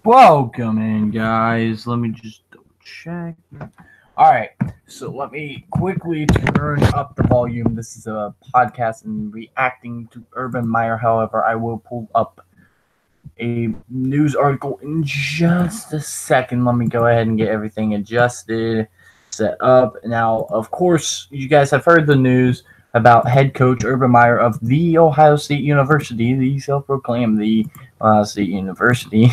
Welcome in, guys. Let me just double check. Alright, so let me quickly turn up the volume. This is a podcast and reacting to Urban Meyer. However, I will pull up a news article in just a second. Let me go ahead and get everything adjusted, set up. Now, of course, you guys have heard the news about head coach Urban Meyer of the Ohio State University, the self-proclaimed the Ohio State University.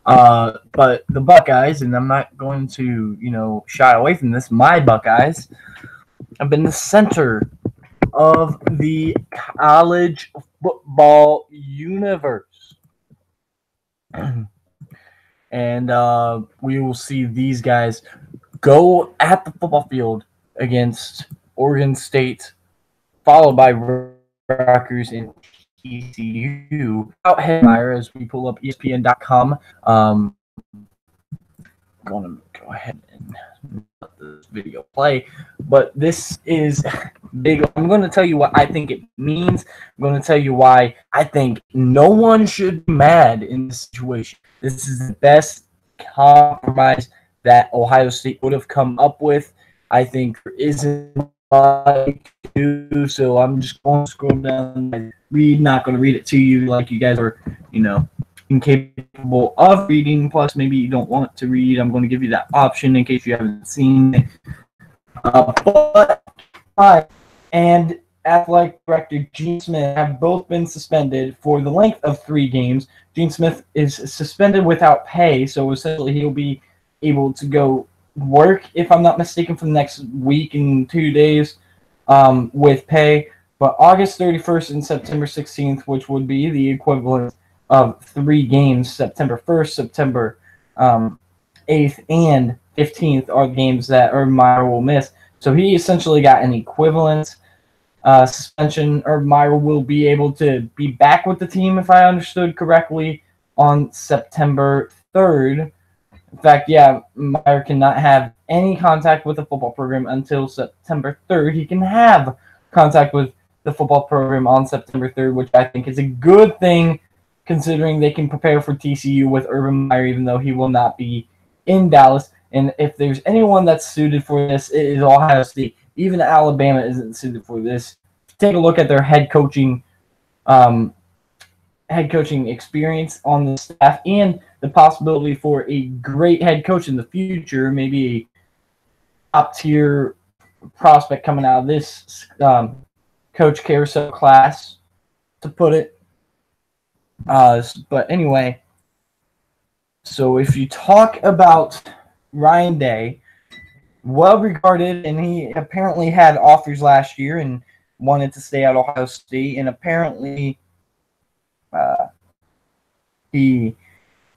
But the Buckeyes, and I'm not going to, shy away from this, my Buckeyes have been the center of the college football universe. And we will see these guys go at the football field against Oregon State, followed by Rutgers and TCU. Out Meyer as we pull up ESPN.com. I'm going to go ahead and let this video play. But this is big. I'm going to tell you what I think it means. I'm going to tell you why I think no one should be mad in this situation. This is the best compromise that Ohio State would have come up with. I think there isn't like to, so I'm just going to scroll down. Not going to read it to you like you guys are, incapable of reading. Plus, maybe you don't want to read. I'm going to give you that option in case you haven't seen it. But and athletic director Gene Smith have both been suspended for the length of 3 games. Gene Smith is suspended without pay, so essentially he'll be able to go work, if I'm not mistaken, for the next week and 2 days with pay. But August 31st and September 16th, which would be the equivalent of 3 games, September 1st, September 8th, and 15th are games that Urban Meyer will miss. So he essentially got an equivalent suspension. Urban Meyer will be able to be back with the team, if I understood correctly, on September 3rd. In fact, Meyer cannot have any contact with the football program until September 3rd. He can have contact with the football program on September 3rd, which I think is a good thing, considering they can prepare for TCU with Urban Meyer, even though he will not be in Dallas. And if there's anyone that's suited for this, it is Ohio State. Even Alabama isn't suited for this. Take a look at their head coaching experience on the staff and the possibility for a great head coach in the future, maybe a top-tier prospect coming out of this coach carousel class, to put it. But anyway, so if you talk about Ryan Day, well-regarded, and he apparently had offers last year and wanted to stay at Ohio State, and apparently he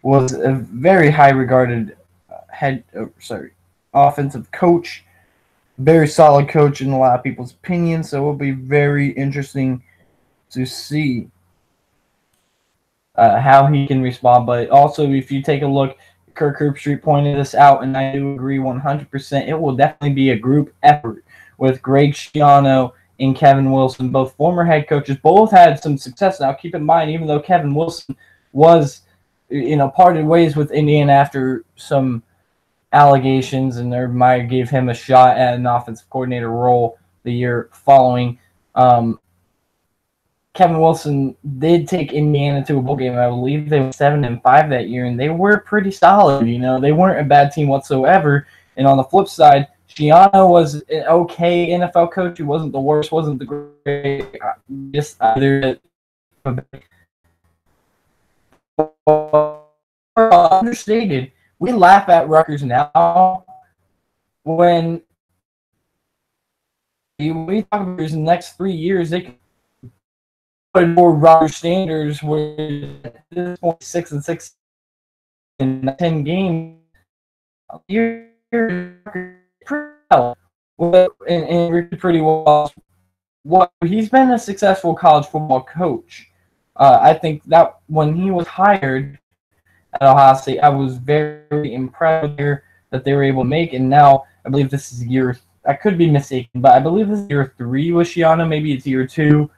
was a very high-regarded offensive coach, very solid coach in a lot of people's opinions, so it will be very interesting to see how he can respond. But also, if you take a look, Kirk Herbstreit pointed this out, and I do agree 100%. It will definitely be a group effort with Greg Schiano and Kevin Wilson, both former head coaches. Both had some success. Now, keep in mind, even though Kevin Wilson was, parted ways with Indiana after some allegations, and Urban Meyer gave him a shot at an offensive coordinator role the year following. Kevin Wilson did take Indiana to a bowl game. I believe they were 7-5 that year, and they were pretty solid. They weren't a bad team whatsoever. And on the flip side, Schiano was an okay NFL coach. He wasn't the worst, wasn't the great, just either. Understated. We laugh at Rutgers now when we talk about the next 3 years, they can put more Rutgers standards with at this point 6-6 in 10 games. You're pretty well. He's been a successful college football coach. I think that when he was hired at Ohio State, I was very impressed that they were able to make. And now I believe this is year. I could be mistaken, but I believe this is year 3 with Schiano. Maybe it's year 2.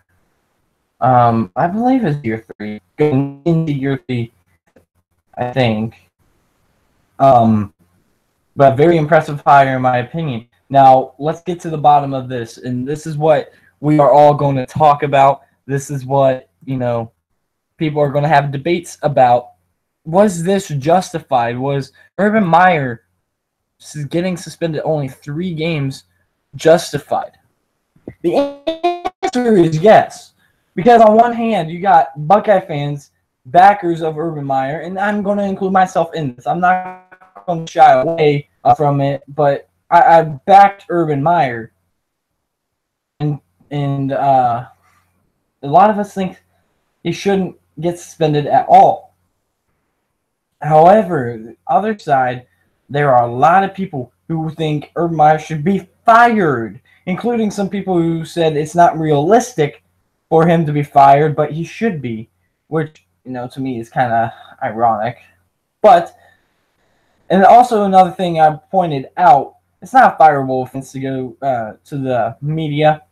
I believe it's year 3. Going into year 3, I think. But very impressive hire in my opinion. Now, let's get to the bottom of this, and this is what we are all going to talk about. This is what, people are going to have debates about. Was this justified? Was Urban Meyer getting suspended only 3 games justified? The answer is yes. Because on one hand, you got Buckeye fans, backers of Urban Meyer, and I'm going to include myself in this. I'm not going to shy away from it, but I backed Urban Meyer, and a lot of us think he shouldn't get suspended at all. However, the other side, there are a lot of people who think Urban Meyer should be fired, including some people who said it's not realistic for him to be fired, but he should be, which, to me is kind of ironic. But, and also another thing I pointed out, it's not a fireable offense to go to the media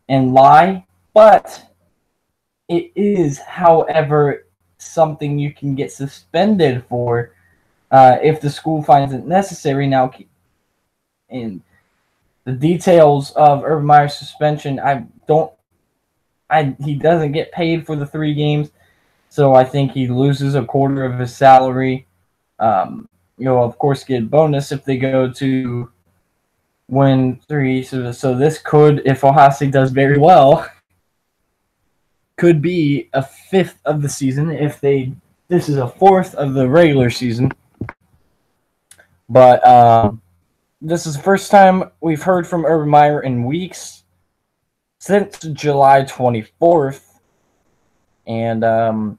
and lie, but it is, however, something you can get suspended for if the school finds it necessary. Now, in the details of Urban Meyer's suspension, he doesn't get paid for the 3 games, so I think he loses a quarter of his salary. Of course, get a bonus if they go to win 3. So this could, if Ohio State does very well, could be a 5th of the season. This is a 4th of the regular season. But this is the first time we've heard from Urban Meyer in weeks since July 24th. And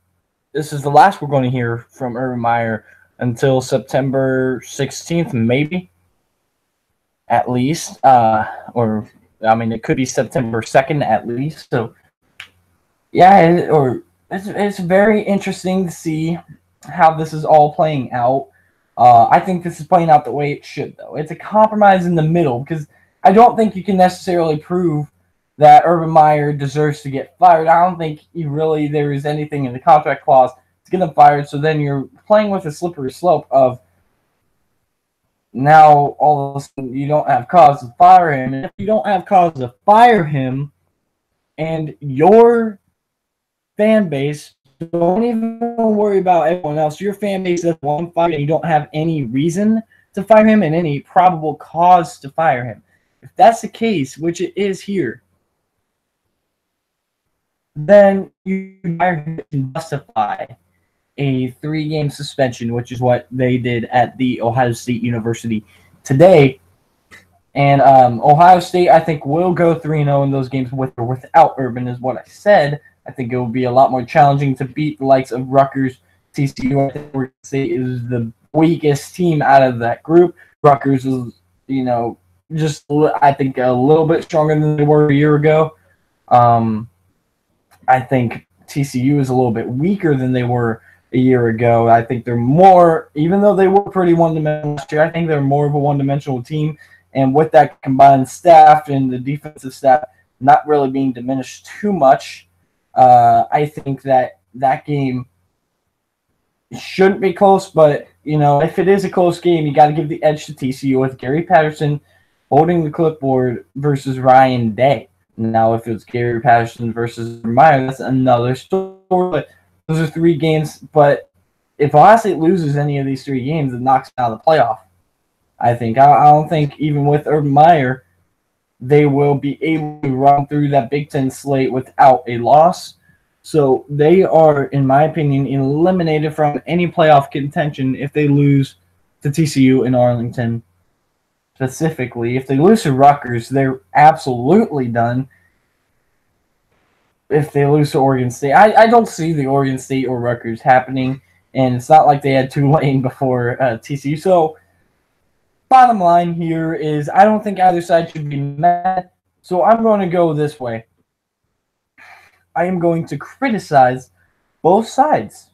this is the last we're going to hear from Urban Meyer until September 16th, maybe, at least. It could be September 2nd at least. So, yeah, it's very interesting to see how this is all playing out. I think this is playing out the way it should, though. It's a compromise in the middle, because I don't think you can necessarily prove that Urban Meyer deserves to get fired. I don't think there is anything in the contract clause to get him fired, so then you're playing with a slippery slope of now all of a sudden you don't have cause to fire him. And if you don't have cause to fire him and your fan base, don't even worry about everyone else. Your fan base doesn't want him fired, and you don't have any reason to fire him and any probable cause to fire him. If that's the case, which it is here, then you can justify a 3-game suspension, which is what they did at the Ohio State University today. And Ohio State, I think, will go 3-0 in those games with or without Urban, is what I said. I think it will be a lot more challenging to beat the likes of Rutgers, TCU. I think Oregon State is the weakest team out of that group. Rutgers is, just, I think, a little bit stronger than they were a year ago. I think TCU is a little bit weaker than they were a year ago. I think they're more, even though they were pretty one-dimensional last year, I think they're more of a one-dimensional team. And with that combined staff and the defensive staff not really being diminished too much, I think that game shouldn't be close. But, if it is a close game, you got to give the edge to TCU with Gary Patterson holding the clipboard versus Ryan Day. Now, if it's Gary Patterson versus Meyer, that's another story. But those are 3 games. But if Ohio State loses any of these 3 games, it knocks them out of the playoff. I think. I don't think even with Urban Meyer, they will be able to run through that Big Ten slate without a loss. So they are, in my opinion, eliminated from any playoff contention if they lose to TCU in Arlington. Specifically, if they lose to Rutgers, they're absolutely done. If they lose to Oregon State, I don't see the Oregon State or Rutgers happening, and it's not like they had Tulane before TCU. So bottom line here is I don't think either side should be mad. So I'm going to go this way. I am going to criticize both sides.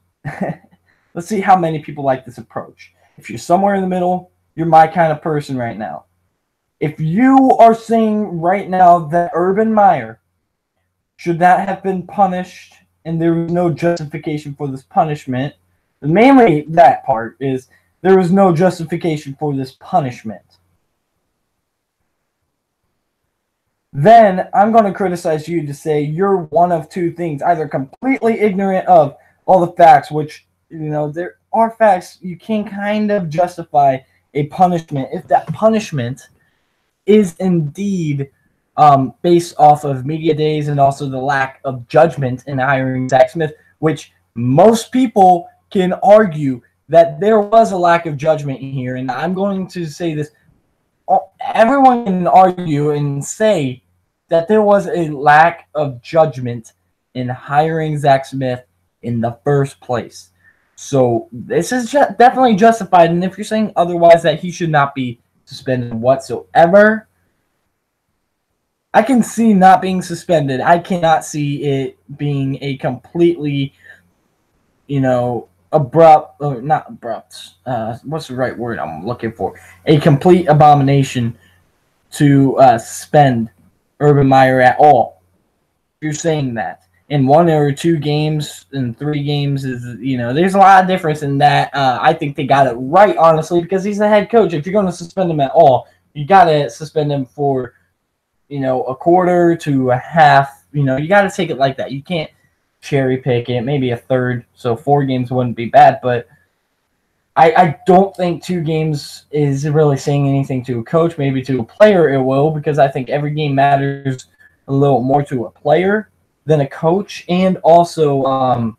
Let's see how many people like this approach. If you're somewhere in the middle, you're my kind of person right now. If you are saying right now that Urban Meyer should not have been punished and there was no justification for this punishment, Mainly that part is there was no justification for this punishment. Then I'm going to criticize you to say you're one of two things, either completely ignorant of all the facts, which, there are facts. You can kind of justify a punishment if that punishment is indeed based off of media days and also the lack of judgment in hiring Zach Smith, which most people can argue that there was a lack of judgment here. And I'm going to say this. Everyone can argue and say that there was a lack of judgment in hiring Zach Smith in the first place. So this is definitely justified. And if you're saying otherwise, that he should not be suspended whatsoever, I can see not being suspended. I cannot see it being a completely, abrupt, or not abrupt, what's the right word I'm looking for? A complete abomination to suspend Urban Meyer at all. You're saying that. In 1 or 2 games, in 3 games, there's a lot of difference in that. I think they got it right, honestly, because he's the head coach. If you're going to suspend him at all, you got to suspend him for, a quarter to a half. You got to take it like that. You can't cherry pick it, maybe a third. So 4 games wouldn't be bad, but I don't think 2 games is really saying anything to a coach. Maybe to a player it will, because I think every game matters a little more to a player than a coach, and also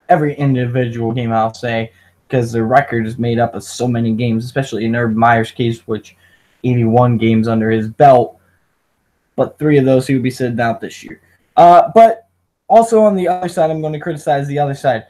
every individual game, I'll say, because the record is made up of so many games, especially in Urban Meyer's case, which 81 games under his belt, but 3 of those he would be sitting out this year. But also on the other side, I'm going to criticize the other side.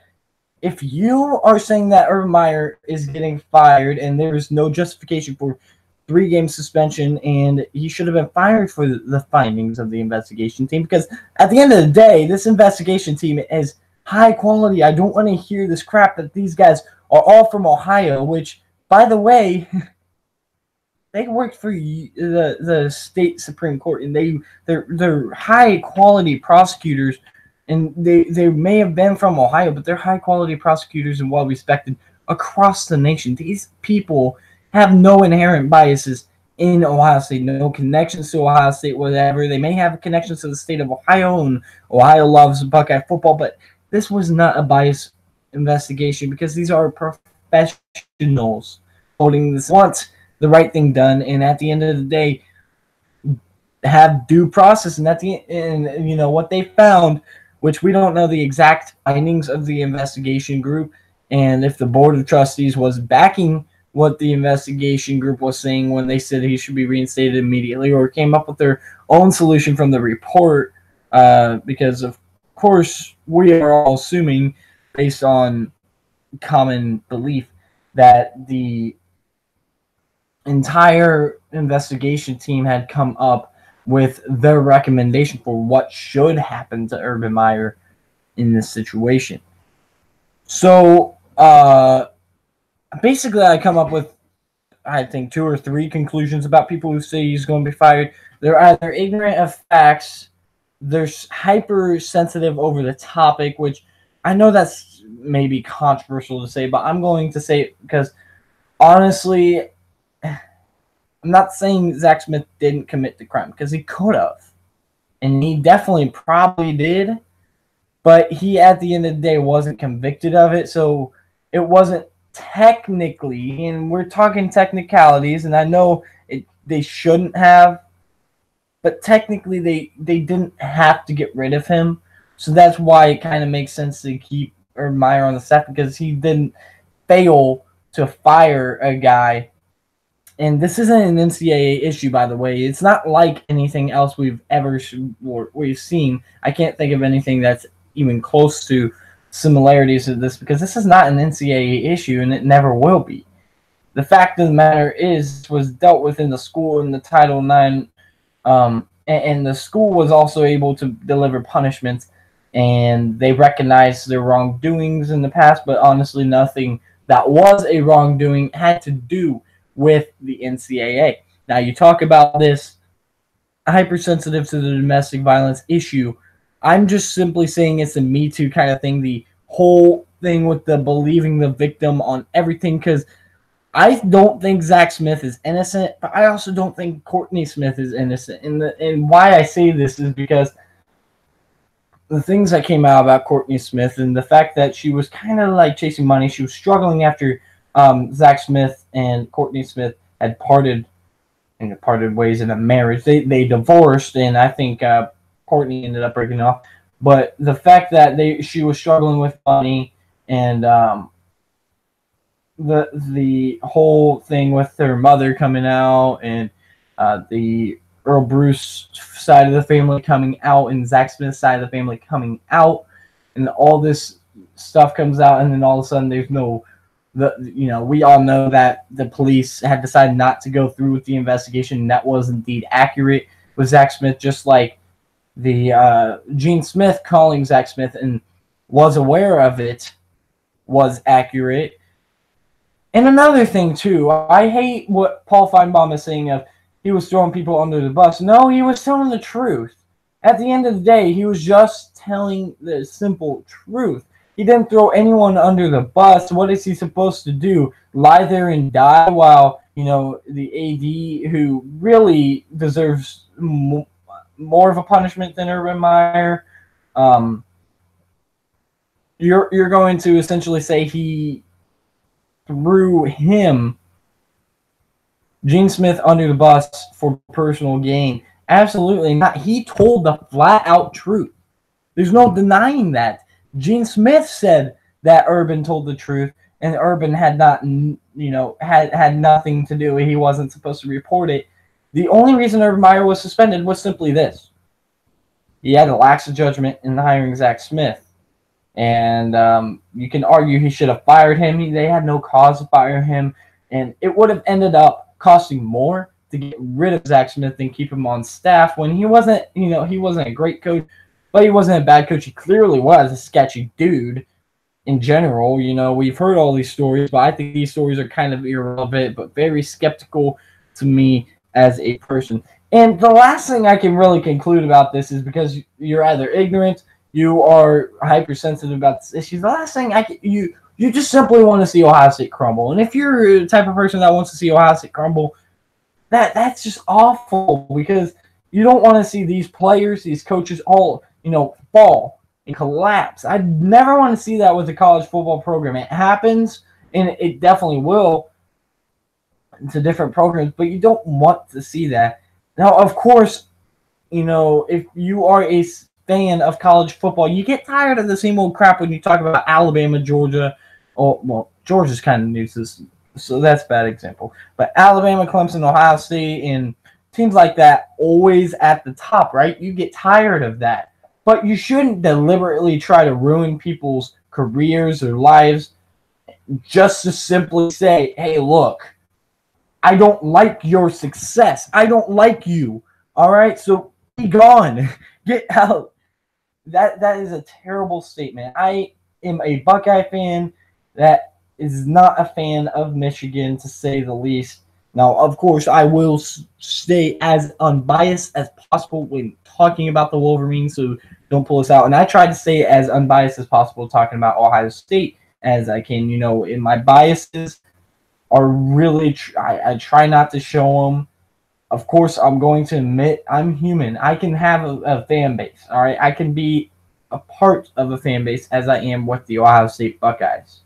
If you are saying that Urban Meyer is getting fired and there is no justification for 3-game suspension and he should have been fired for the findings of the investigation team, because at the end of the day, this investigation team is high quality. I don't want to hear this crap that these guys are all from Ohio, which, by the way, they work for the state Supreme Court, and they're high quality prosecutors, and they may have been from Ohio, but they're high quality prosecutors and well respected across the nation. These people have no inherent biases in Ohio State, no connections to Ohio State, whatever. They may have connections to the state of Ohio, and Ohio loves Buckeye football, but this was not a bias investigation, because these are professionals holding this once the right thing done, and at the end of the day, have due process. And what they found, which we don't know the exact findings of the investigation group, and if the board of trustees was backing what the investigation group was saying when they said he should be reinstated immediately, or came up with their own solution from the report, because of course we are all assuming, based on common belief, that the entire investigation team had come up with their recommendation for what should happen to Urban Meyer in this situation. So basically I come up with, I think, 2 or 3 conclusions about people who say he's going to be fired. They're either ignorant of facts, they're hypersensitive over the topic, which I know that's maybe controversial to say, but I'm going to say it because, honestly, I'm not saying Zach Smith didn't commit the crime, because he could have. And he definitely probably did. But he, at the end of the day, wasn't convicted of it. So it wasn't technically, and we're talking technicalities, and I know they shouldn't have, but technically they didn't have to get rid of him. So that's why it kind of makes sense to keep Urban Meyer on the staff, because he didn't fail to fire a guy. And this isn't an NCAA issue, by the way. It's not like anything else we've seen. I can't think of anything that's even close to similarities to this, because this is not an NCAA issue, and it never will be. The fact of the matter was dealt with in the school in the Title IX, and the school was also able to deliver punishments, and they recognized their wrongdoings in the past, but honestly, nothing that was a wrongdoing had to do with the NCAA. Now, you talk about this hypersensitive to the domestic violence issue. I'm just simply saying it's a Me Too kind of thing. The whole thing with the believing the victim on everything, because I don't think Zach Smith is innocent, but I also don't think Courtney Smith is innocent. And why I say this is because the things that came out about Courtney Smith and the fact that she was kind of like chasing money. She was struggling after Zach Smith and Courtney Smith had parted ways in a marriage. They divorced, and I think Courtney ended up breaking off. But the fact that she was struggling with money and the whole thing with her mother coming out and the Earl Bruce side of the family coming out and Zach Smith's side of the family coming out, and all this stuff comes out, and then all of a sudden there's we all know that the police had decided not to go through with the investigation, and that was indeed accurate with Zach Smith, just like the Gene Smith calling Zach Smith and was aware of it was accurate. And another thing, too, I hate what Paul Feinbaum is saying of he was throwing people under the bus. No, he was telling the truth. At the end of the day, he was just telling the simple truth. He didn't throw anyone under the bus. What is he supposed to do? Lie there and die while, the AD, who really deserves more of a punishment than Urban Meyer, you're going to essentially say he threw him, Gene Smith, under the bus for personal gain. Absolutely not. He told the flat-out truth. There's no denying that. Gene Smith said that Urban told the truth, and Urban had not, had nothing to do. He wasn't supposed to report it. The only reason Urban Meyer was suspended was simply this: he had a lax of judgment in hiring Zach Smith. And you can argue he should have fired him. They had no cause to fire him. And it would have ended up costing more to get rid of Zach Smith than keep him on staff when he wasn't, he wasn't a great coach, but he wasn't a bad coach. He clearly was a sketchy dude in general. We've heard all these stories, but I think these stories are kind of irrelevant, but very skeptical to me as a person. And the last thing I can really conclude about this is because you're either ignorant, you are hypersensitive about this issue. The last thing you just simply want to see Ohio State crumble. And if you're the type of person that wants to see Ohio State crumble, that's just awful, because you don't want to see these players, these coaches all, fall and collapse. I never want to see that with the college football program. It happens, and it definitely will to different programs, but you don't want to see that. Now, of course, if you are a fan of college football, you get tired of the same old crap when you talk about Alabama, Georgia. Georgia's kind of new to this, so that's a bad example. But Alabama, Clemson, Ohio State, and teams like that always at the top, right? You get tired of that. But you shouldn't deliberately try to ruin people's careers or lives just to simply say, hey, look, I don't like your success. I don't like you. All right? So be gone. Get out. That is a terrible statement. I am a Buckeye fan that is not a fan of Michigan, to say the least. Now, of course, I will stay as unbiased as possible when talking about the Wolverines, so don't pull us out. And I try to stay as unbiased as possible talking about Ohio State as I can. In my biases are really I try not to show them. Of course, I'm going to admit I'm human. I can have a fan base, all right? I can be a part of a fan base as I am with the Ohio State Buckeyes.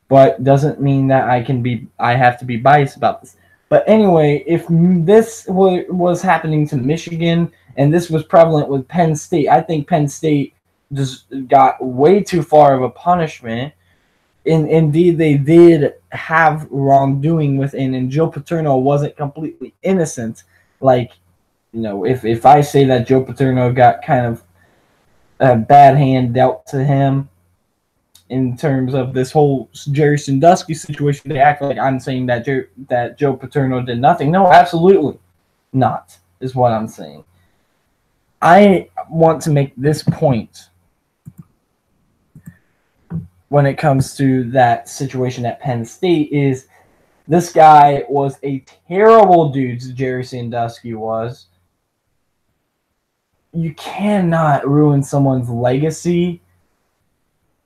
But doesn't mean that I have to be biased about this. But anyway, if this was happening to Michigan and this was prevalent with Penn State, I think Penn State just got way too far of a punishment. Indeed, they did have wrongdoing within, and Joe Paterno wasn't completely innocent. Like, if I say that Joe Paterno got kind of a bad hand dealt to him in terms of this whole Jerry Sandusky situation, they act like I'm saying that Joe Paterno did nothing. No, absolutely not, is what I'm saying. I want to make this point when it comes to that situation at Penn State is this guy was a terrible dude, Jerry Sandusky was. You cannot ruin someone's legacy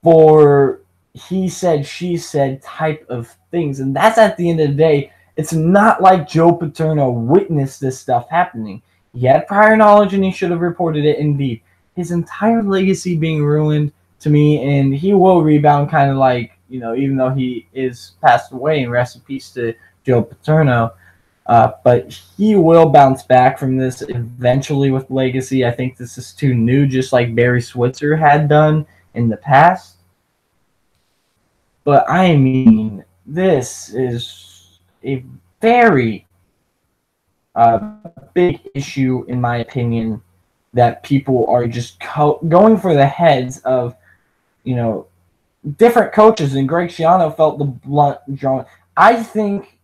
for he said, she said type of things. And that's at the end of the day. It's not like Joe Paterno witnessed this stuff happening. He had prior knowledge and he should have reported it. Indeed, his entire legacy being ruined to me, and he will rebound kind of like, even though he is passed away, and rest in peace to Joe Paterno. But he will bounce back from this eventually with legacy. I think this is too new, just like Barry Switzer had done in the past. But I mean, this is a very big issue, in my opinion, that people are just going for the heads of, different coaches. And Greg Schiano felt the blunt drawn. I think,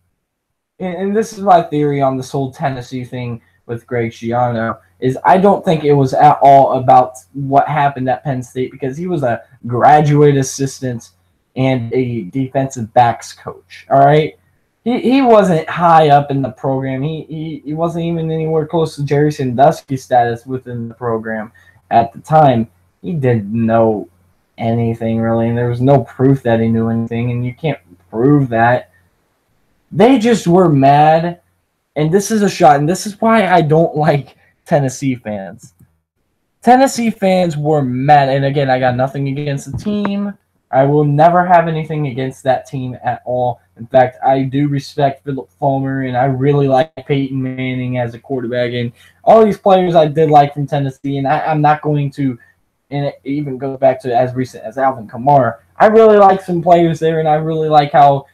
and this is my theory on this whole Tennessee thing with Greg Schiano, is I don't think it was at all about what happened at Penn State, because he was a graduate assistant and a defensive backs coach. All right, he wasn't high up in the program. He wasn't even anywhere close to Jerry Sandusky status within the program at the time. He didn't know anything really, and there was no proof that he knew anything, and you can't prove that. They just were mad, and this is a shot, and this is why I don't like Tennessee fans. Tennessee fans were mad, and again, I got nothing against the team. I will never have anything against that team at all. In fact, I do respect Philip Fulmer, and I really like Peyton Manning as a quarterback, and all these players I did like from Tennessee, and I'm not going to, and it even goes back to as recent as Alvin Kamara. I really like some players there, and I really like how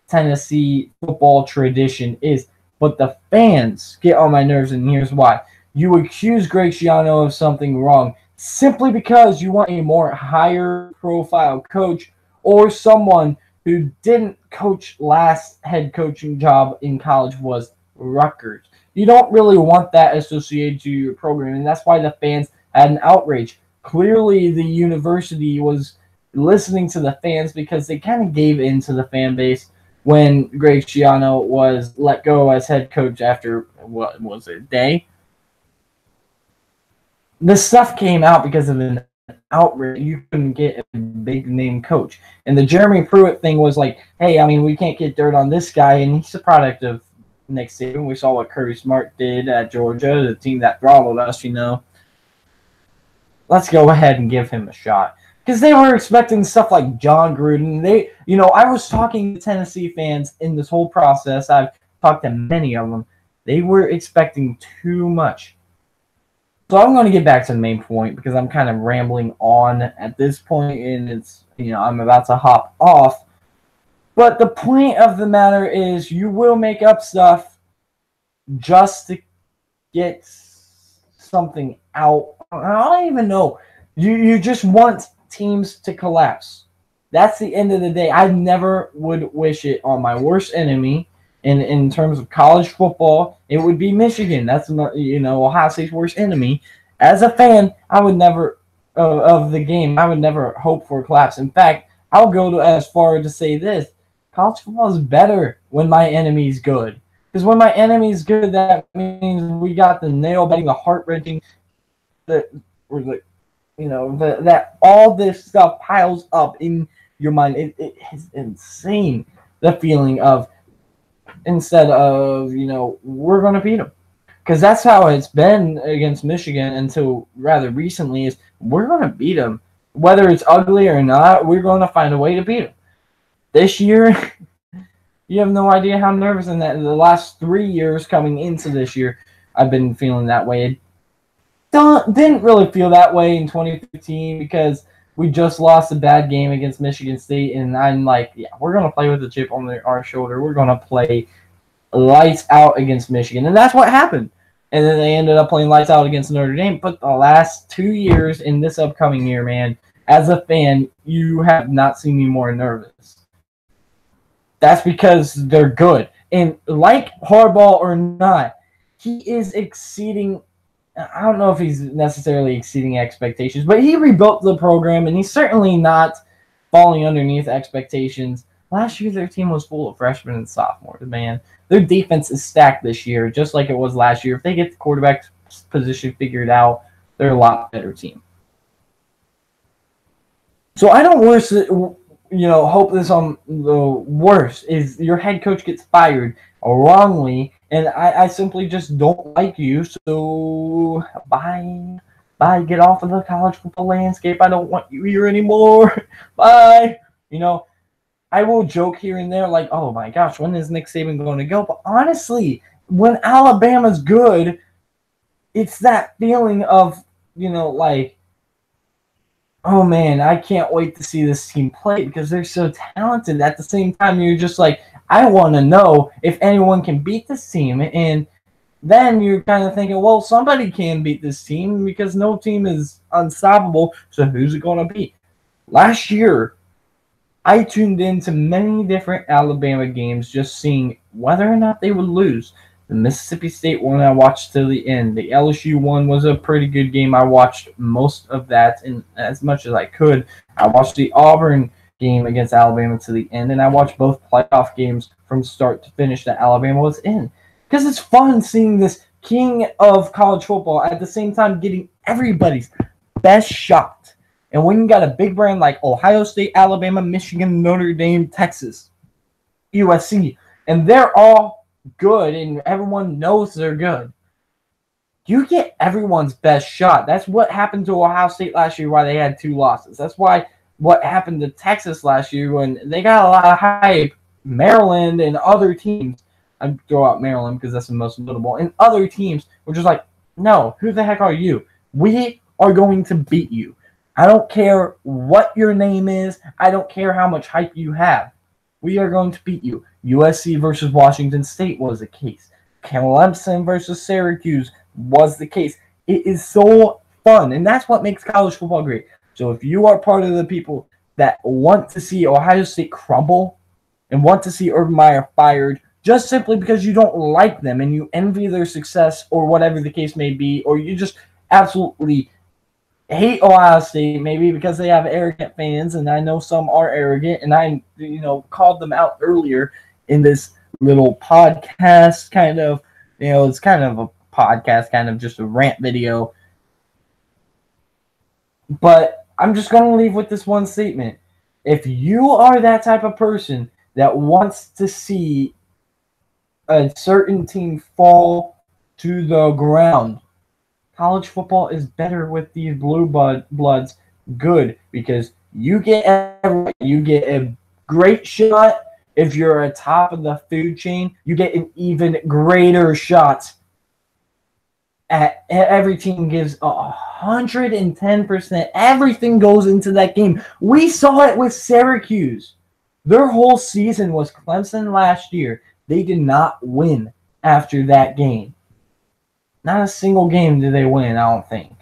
Tennessee football tradition is. But the fans get on my nerves, and here's why. You accuse Greg Schiano of something wrong simply because you want a more higher profile coach, or someone who didn't coach last head coaching job in college was Rutgers. You don't really want that associated to your program, and that's why the fans had an outrage. Clearly, the university was listening to the fans because they kind of gave in to the fan base when Greg Schiano was let go as head coach after, what was it, a day? This stuff came out because of an outrage. You couldn't get a big name coach. And the Jeremy Pruitt thing was like, hey, I mean, we can't get dirt on this guy, and he's a product of Nick Saban. We saw what Kirby Smart did at Georgia, the team that throttled us, Let's go ahead and give him a shot. Because they were expecting stuff like John Gruden. I was talking to Tennessee fans in this whole process. I've talked to many of them. They were expecting too much. So I'm going to get back to the main point because I'm kind of rambling on at this point, and it's, I'm about to hop off. But the point of the matter is you will make up stuff just to get something out. I don't even know. You just want teams to collapse. That's the end of the day. I never would wish it on my worst enemy. In terms of college football, it would be Michigan. That's Ohio State's worst enemy. As a fan, I would never of the game. I would never hope for a collapse. In fact, I'll go as far to say this: college football is better when my enemy's good. Because when my enemy's good, that means we got the nail biting, the heart wrenching, that all this stuff piles up in your mind. It is insane. The feeling of, instead of, we're going to beat them. Because that's how it's been against Michigan until rather recently, is we're going to beat them. Whether it's ugly or not, we're going to find a way to beat them. This year, you have no idea how nervous in that. In the last 3 years coming into this year, I've been feeling that way. Didn't really feel that way in 2015 because we just lost a bad game against Michigan State, and I'm like, yeah, we're going to play with a chip on our shoulder. We're going to play lights out against Michigan, and that's what happened. And then they ended up playing lights out against Notre Dame. But the last 2 years in this upcoming year, man, as a fan, you have not seen me more nervous. That's because they're good. And like Harbaugh or not, he is exceeding – I don't know if he's necessarily exceeding expectations, but he rebuilt the program, and he's certainly not falling underneath expectations. Last year, their team was full of freshmen and sophomores, man. Their defense is stacked this year, just like it was last year. If they get the quarterback position figured out, they're a lot better team. So I don't hope this on the worst is your head coach gets fired wrongly, and I simply just don't like you. So bye, bye. Get off of the college football landscape. I don't want you here anymore. Bye. I will joke here and there like, oh my gosh, when is Nick Saban going to go? But honestly, when Alabama's good, it's that feeling of like, oh man, I can't wait to see this team play because they're so talented. At the same time, you're just like, I want to know if anyone can beat this team. And then you're kind of thinking, well, somebody can beat this team because no team is unstoppable. So who's it going to be? Last year, I tuned into many different Alabama games just seeing whether or not they would lose. The Mississippi State one I watched till the end. The LSU one was a pretty good game. I watched most of that and as much as I could. I watched the Auburn game against Alabama to the end, and I watched both playoff games from start to finish that Alabama was in. Because it's fun seeing this king of college football at the same time getting everybody's best shot. And when you got a big brand like Ohio State, Alabama, Michigan, Notre Dame, Texas, USC, and they're all good and everyone knows they're good, you get everyone's best shot. That's what happened to Ohio State last year, why they had 2 losses. That's why what happened to Texas last year when they got a lot of hype. Maryland and other teams, I throw out Maryland because that's the most notable, and other teams were just like, no, who the heck are you? We are going to beat you. I don't care what your name is. I don't care how much hype you have. We are going to beat you. USC versus Washington State was the case. Clemson versus Syracuse was the case. It is so fun, and that's what makes college football great. So if you are part of the people that want to see Ohio State crumble and want to see Urban Meyer fired just simply because you don't like them and you envy their success or whatever the case may be, or you just absolutely hate Ohio State maybe because they have arrogant fans, and I know some are arrogant, and I called them out earlier in this little podcast kind of, it's kind of a podcast, kind of just a rant video. But I'm just going to leave with this one statement. If you are that type of person that wants to see a certain team fall to the ground, college football is better with these blue bloods. Good, because you get a great shot. If you're at top of the food chain, you get an even greater shot. Every team gives 110%. Everything goes into that game. We saw it with Syracuse. Their whole season was Clemson last year. They did not win after that game. Not a single game did they win, I don't think,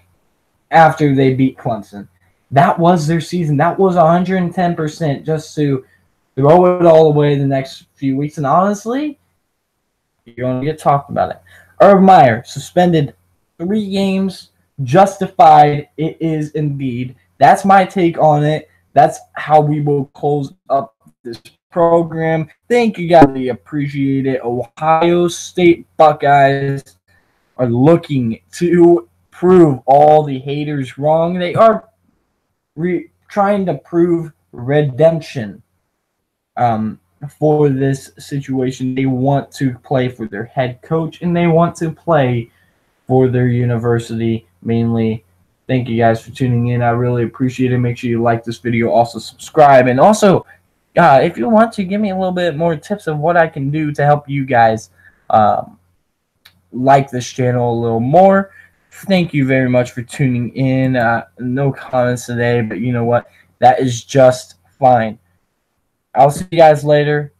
after they beat Clemson. That was their season. That was 110% just to throw it all away the next few weeks. And honestly, you're going to get talked about it. Urban Meyer suspended 3 games. Justified. It is indeed. That's my take on it. That's how we will close up this program. Thank you guys. We appreciate it. Ohio State Buckeyes are looking to prove all the haters wrong. They are trying to prove redemption for this situation. They want to play for their head coach, and they want to play for their university mainly. Thank you guys for tuning in. I really appreciate it. Make sure you like this video. Also subscribe. And also, if you want to, give me a little bit more tips of what I can do to help you guys like this channel a little more. Thank you very much for tuning in. No comments today, but you know what? That is just fine. I'll see you guys later.